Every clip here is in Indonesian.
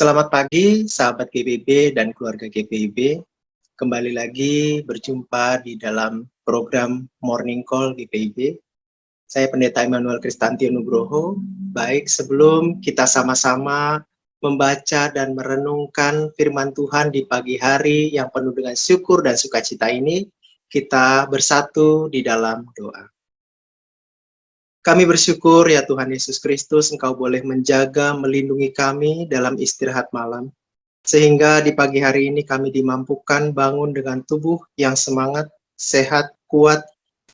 Selamat pagi, sahabat GPIB dan keluarga GPIB. Kembali lagi berjumpa di dalam program Morning Call GPIB. Saya Pendeta Immanuel Kristanti Nugroho. Baik, sebelum kita sama-sama membaca dan merenungkan firman Tuhan di pagi hari yang penuh dengan syukur dan sukacita ini, kita bersatu di dalam doa. Kami bersyukur ya Tuhan Yesus Kristus, Engkau boleh menjaga, melindungi kami dalam istirahat malam. Sehingga di pagi hari ini kami dimampukan bangun dengan tubuh yang semangat, sehat, kuat,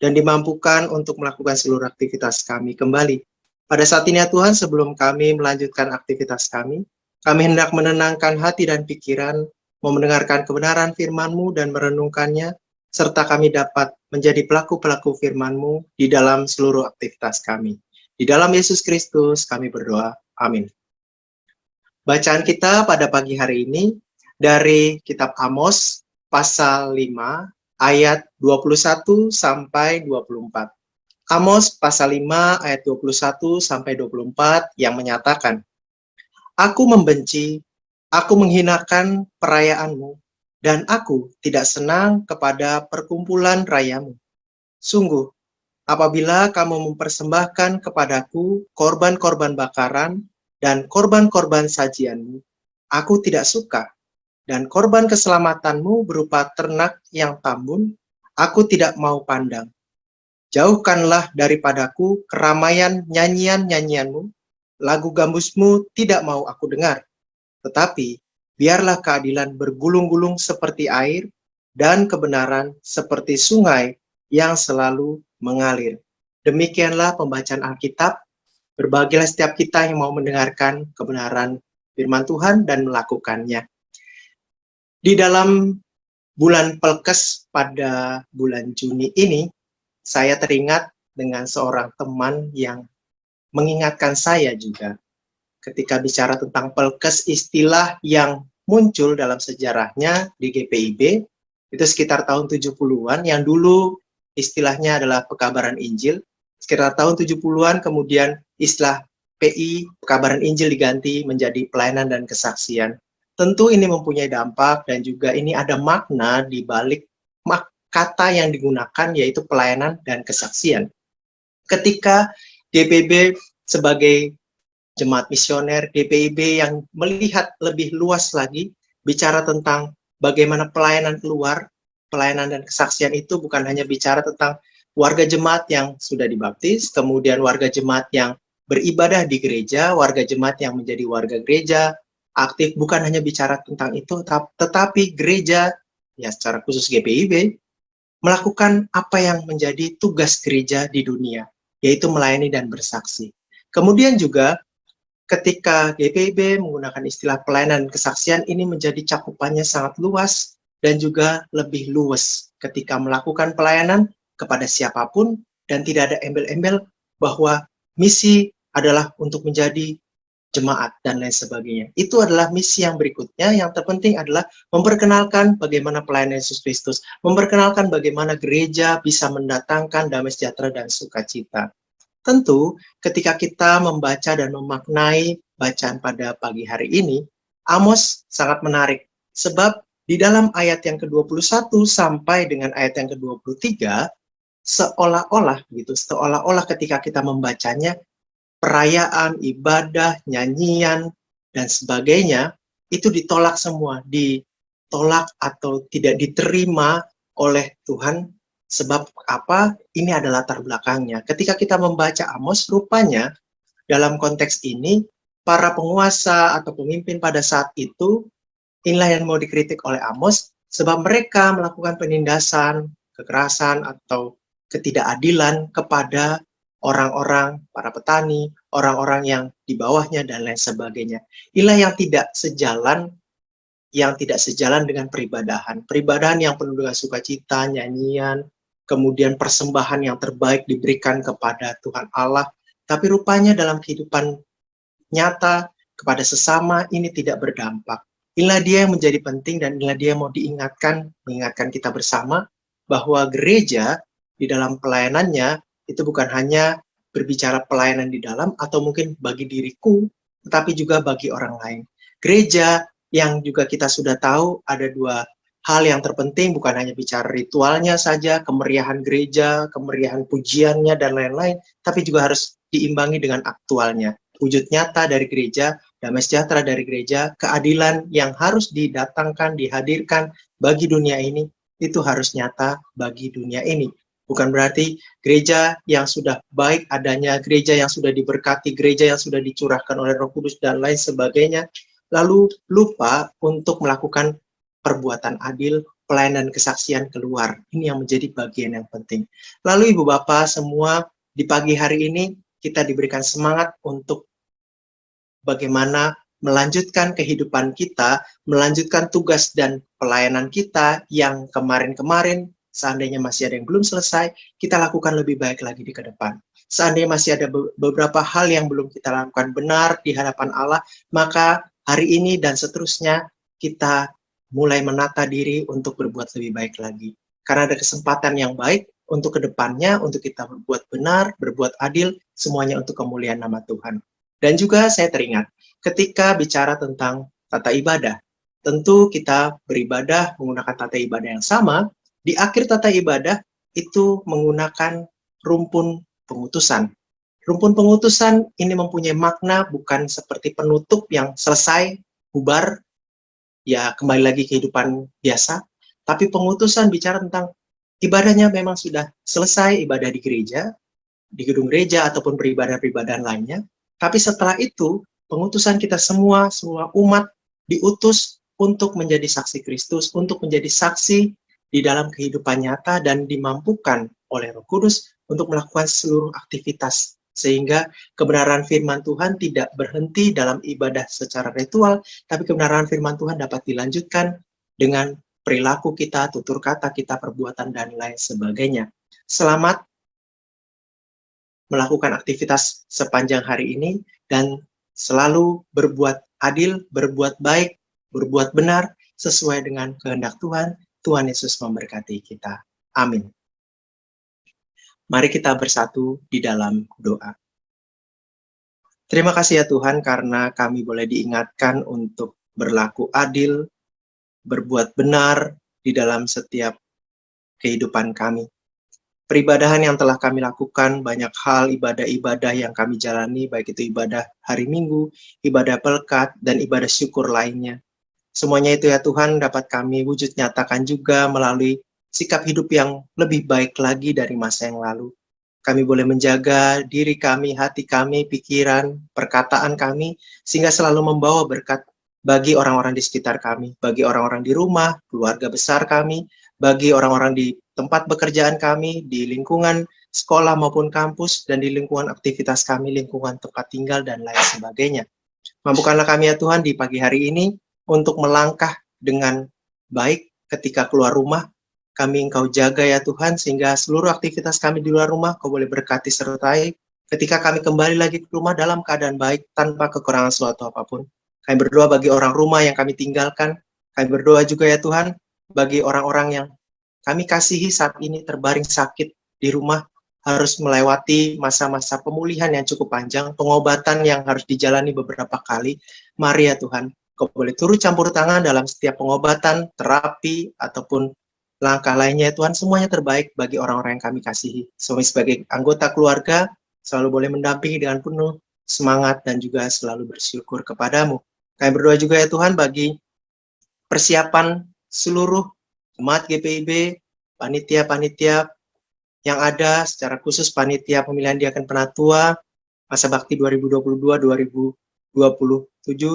dan dimampukan untuk melakukan seluruh aktivitas kami kembali. Pada saat ini ya Tuhan, sebelum kami melanjutkan aktivitas kami hendak menenangkan hati dan pikiran, mau mendengarkan kebenaran firman-Mu dan merenungkannya, serta kami dapat menjadi pelaku-pelaku firman-Mu di dalam seluruh aktivitas kami. Di dalam Yesus Kristus kami berdoa. Amin. Bacaan kita pada pagi hari ini dari kitab Amos pasal 5 ayat 21 sampai 24. Amos pasal 5 ayat 21 sampai 24 yang menyatakan, "Aku membenci, aku menghinakan perayaanmu, dan aku tidak senang kepada perkumpulan rayamu. Sungguh, apabila kamu mempersembahkan kepadaku korban-korban bakaran dan korban-korban sajianmu, aku tidak suka, dan korban keselamatanmu berupa ternak yang tambun, aku tidak mau pandang. Jauhkanlah daripadaku keramaian nyanyian-nyanyianmu, lagu gambusmu tidak mau aku dengar. Tetapi biarlah keadilan bergulung-gulung seperti air, dan kebenaran seperti sungai yang selalu mengalir." Demikianlah pembacaan Alkitab. Berbahagialah setiap kita yang mau mendengarkan kebenaran firman Tuhan dan melakukannya. Di dalam bulan Pelkes pada bulan Juni ini, saya teringat dengan seorang teman yang mengingatkan saya juga. Ketika bicara tentang Pelkes, istilah yang muncul dalam sejarahnya di GPIB, itu sekitar tahun 70-an, yang dulu istilahnya adalah pekabaran Injil. Sekitar tahun 70-an kemudian istilah PI, pekabaran Injil, diganti menjadi pelayanan dan kesaksian. Tentu ini mempunyai dampak dan juga ini ada makna di balik kata yang digunakan, yaitu pelayanan dan kesaksian. Ketika GPIB sebagai jemaat misioner, GPIB yang melihat lebih luas lagi, bicara tentang bagaimana pelayanan keluar, pelayanan dan kesaksian itu bukan hanya bicara tentang warga jemaat yang sudah dibaptis, kemudian warga jemaat yang beribadah di gereja, warga jemaat yang menjadi warga gereja, aktif, bukan hanya bicara tentang itu, tetapi gereja, ya secara khusus GPIB, melakukan apa yang menjadi tugas gereja di dunia, yaitu melayani dan bersaksi. Kemudian juga ketika GPIB menggunakan istilah pelayanan kesaksian, ini menjadi cakupannya sangat luas dan juga lebih luas ketika melakukan pelayanan kepada siapapun dan tidak ada embel-embel bahwa misi adalah untuk menjadi jemaat dan lain sebagainya. Itu adalah misi yang berikutnya. Yang terpenting adalah memperkenalkan bagaimana pelayanan Yesus Kristus, memperkenalkan bagaimana gereja bisa mendatangkan damai sejahtera dan sukacita. Tentu, ketika kita membaca dan memaknai bacaan pada pagi hari ini, Amos sangat menarik. Sebab di dalam ayat yang ke-21 sampai dengan ayat yang ke-23, seolah-olah ketika kita membacanya, perayaan, ibadah, nyanyian, dan sebagainya, itu ditolak semua. Ditolak atau tidak diterima oleh Tuhan. Sebab apa? Ini adalah latar belakangnya. Ketika kita membaca Amos, rupanya dalam konteks ini, para penguasa atau pemimpin pada saat itu, inilah yang mau dikritik oleh Amos, sebab mereka melakukan penindasan, kekerasan, atau ketidakadilan kepada orang-orang, para petani, orang-orang yang di bawahnya, dan lain sebagainya. Inilah yang tidak sejalan dengan peribadahan. Peribadahan yang penuh dengan sukacita, nyanyian, kemudian persembahan yang terbaik diberikan kepada Tuhan Allah. Tapi rupanya dalam kehidupan nyata kepada sesama ini tidak berdampak. Inilah dia yang menjadi penting dan inilah dia yang mau mengingatkan kita bersama bahwa gereja di dalam pelayanannya itu bukan hanya berbicara pelayanan di dalam atau mungkin bagi diriku, tetapi juga bagi orang lain. gereja yang juga kita sudah tahu ada dua hal yang terpenting, bukan hanya bicara ritualnya saja, kemeriahan gereja, kemeriahan pujiannya, dan lain-lain, tapi juga harus diimbangi dengan aktualnya. Wujud nyata dari gereja, damai sejahtera dari gereja, keadilan yang harus didatangkan, dihadirkan bagi dunia ini, itu harus nyata bagi dunia ini. Bukan berarti gereja yang sudah baik adanya, gereja yang sudah diberkati, gereja yang sudah dicurahkan oleh Roh Kudus, dan lain sebagainya, lalu lupa untuk melakukan perbuatan adil, pelayanan kesaksian keluar. Ini yang menjadi bagian yang penting. Lalu Ibu Bapak semua, di pagi hari ini kita diberikan semangat untuk bagaimana melanjutkan kehidupan kita, melanjutkan tugas dan pelayanan kita yang kemarin-kemarin, seandainya masih ada yang belum selesai, kita lakukan lebih baik lagi di ke depan. Seandainya masih ada beberapa hal yang belum kita lakukan benar di hadapan Allah, maka hari ini dan seterusnya kita mulai menata diri untuk berbuat lebih baik lagi. Karena ada kesempatan yang baik untuk kedepannya, untuk kita berbuat benar, berbuat adil, semuanya untuk kemuliaan nama Tuhan. Dan juga saya teringat, ketika bicara tentang tata ibadah, tentu kita beribadah menggunakan tata ibadah yang sama, di akhir tata ibadah itu menggunakan rumpun pengutusan. Rumpun pengutusan ini mempunyai makna bukan seperti penutup yang selesai, bubar, ya kembali lagi kehidupan biasa, tapi pengutusan bicara tentang ibadahnya memang sudah selesai, ibadah di gereja, di gedung gereja ataupun beribadah-peribadahan lainnya, tapi setelah itu pengutusan kita semua umat diutus untuk menjadi saksi Kristus, untuk menjadi saksi di dalam kehidupan nyata dan dimampukan oleh Roh Kudus untuk melakukan seluruh aktivitas, sehingga kebenaran firman Tuhan tidak berhenti dalam ibadah secara ritual, tapi kebenaran firman Tuhan dapat dilanjutkan dengan perilaku kita, tutur kata kita, perbuatan, dan lain sebagainya. Selamat melakukan aktivitas sepanjang hari ini dan selalu berbuat adil, berbuat baik, berbuat benar sesuai dengan kehendak Tuhan. Tuhan Yesus memberkati kita. Amin. Mari kita bersatu di dalam doa. Terima kasih ya Tuhan karena kami boleh diingatkan untuk berlaku adil, berbuat benar di dalam setiap kehidupan kami. Peribadahan yang telah kami lakukan, banyak hal ibadah-ibadah yang kami jalani, baik itu ibadah hari Minggu, ibadah pelkat, dan ibadah syukur lainnya. Semuanya itu ya Tuhan dapat kami wujud nyatakan juga melalui sikap hidup yang lebih baik lagi dari masa yang lalu. Kami boleh menjaga diri kami, hati kami, pikiran, perkataan kami, sehingga selalu membawa berkat bagi orang-orang di sekitar kami, bagi orang-orang di rumah, keluarga besar kami, bagi orang-orang di tempat pekerjaan kami, di lingkungan sekolah maupun kampus, dan di lingkungan aktivitas kami, lingkungan tempat tinggal, dan lain sebagainya. Mampukanlah kami ya Tuhan di pagi hari ini untuk melangkah dengan baik ketika keluar rumah. Kami Engkau jaga ya Tuhan, sehingga seluruh aktivitas kami di luar rumah Kau boleh berkati sertai. Ketika kami kembali lagi ke rumah dalam keadaan baik, tanpa kekurangan suatu apapun. Kami berdoa bagi orang rumah yang kami tinggalkan. Kami berdoa juga ya Tuhan, bagi orang-orang yang kami kasihi saat ini terbaring sakit di rumah, harus melewati masa-masa pemulihan yang cukup panjang, pengobatan yang harus dijalani beberapa kali. Mari ya Tuhan, Kau boleh turut campur tangan dalam setiap pengobatan, terapi, ataupun langkah lainnya Tuhan, semuanya terbaik bagi orang-orang yang kami kasihi. Sebagai anggota keluarga, selalu boleh mendampingi dengan penuh semangat dan juga selalu bersyukur kepadamu. Kami berdoa juga ya Tuhan bagi persiapan seluruh umat GPIB, panitia-panitia yang ada, secara khusus panitia pemilihan diaken penatua, masa bakti 2022-2027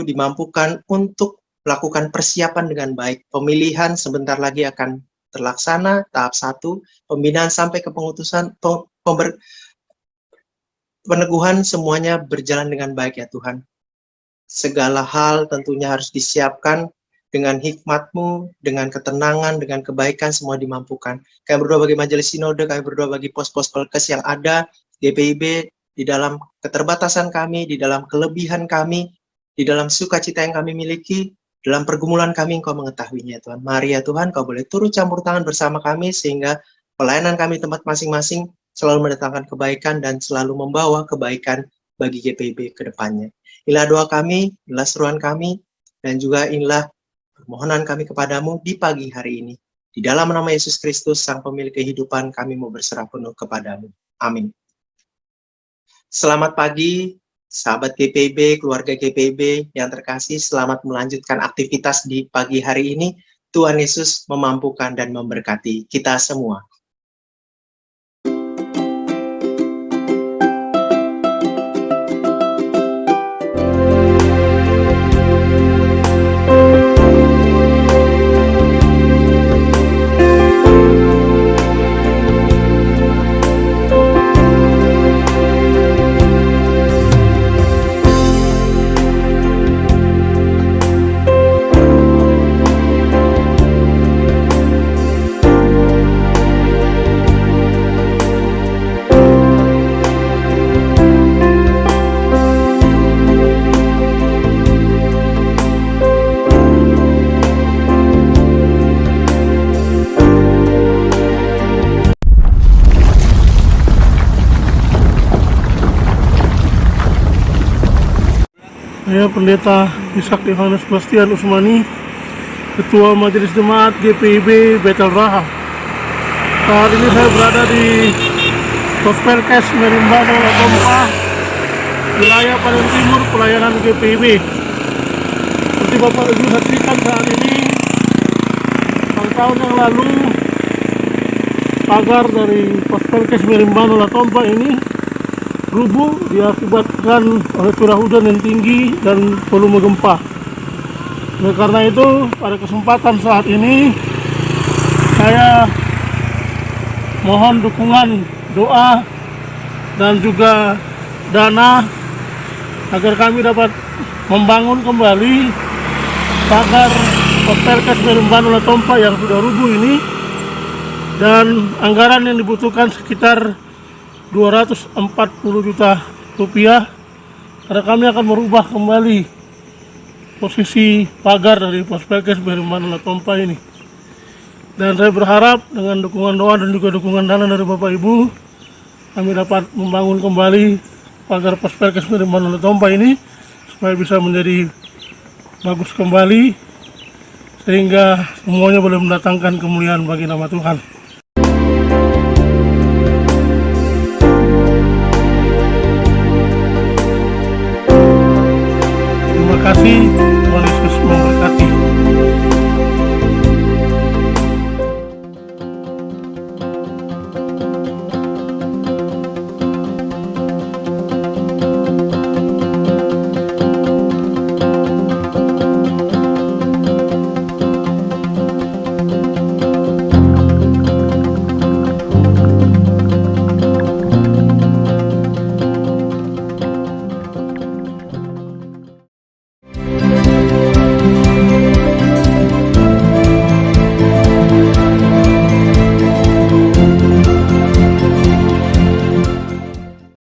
dimampukan untuk melakukan persiapan dengan baik. Pemilihan sebentar lagi akan terlaksana, tahap 1, pembinaan sampai ke pengutusan, peneguhan semuanya berjalan dengan baik ya Tuhan. Segala hal tentunya harus disiapkan dengan hikmat-Mu, dengan ketenangan, dengan kebaikan, semua dimampukan. Kami berdoa bagi majelis sinode, kami berdoa bagi pos-pos pelkes yang ada, GPIB, di dalam keterbatasan kami, di dalam kelebihan kami, di dalam sukacita yang kami miliki, dalam pergumulan kami, Engkau mengetahuinya Tuhan. Mari ya Tuhan, Kau boleh turut campur tangan bersama kami, sehingga pelayanan kami tempat masing-masing selalu mendatangkan kebaikan dan selalu membawa kebaikan bagi GPIB ke depannya. Inilah doa kami, inilah seruan kami, Dan juga inilah permohonan kami kepadamu di pagi hari ini. Di dalam nama Yesus Kristus, Sang Pemilik kehidupan, kami mau berserah penuh kepadamu. Amin. Selamat pagi, sahabat GPIB, keluarga GPIB yang terkasih. Selamat melanjutkan aktivitas di pagi hari ini. Tuhan Yesus memampukan dan memberkati kita semua. Saya Pendeta Ishak Yohanes Bastian Usmani, Ketua Majelis Jemaat GPIB Betel Raha. Saat ini saya berada di Pospelkes Merimbano Latompa, wilayah paling timur pelayanan GPIB. Seperti Bapak Ibu saksikan saat ini, tahun yang lalu pagar dari Pospelkes Merimbano Latompa ini rubuh diakibatkan oleh curah hujan yang tinggi dan volume gempa. Oleh karena itu, pada kesempatan saat ini saya mohon dukungan doa dan juga dana agar kami dapat membangun kembali pagar Pospelkes Merimbano Latompa yang sudah rubuh ini, dan anggaran yang dibutuhkan sekitar 240 juta rupiah, karena kami akan merubah kembali posisi pagar dari Pospelkes Merimbano Latompa ini. Dan saya berharap dengan dukungan doa dan juga dukungan dana dari Bapak Ibu, kami dapat membangun kembali pagar Pospelkes Merimbano Latompa ini supaya bisa menjadi bagus kembali, sehingga semuanya boleh mendatangkan kemuliaan bagi nama Tuhan. Terima kasih, Tuhan Yesus memberkati.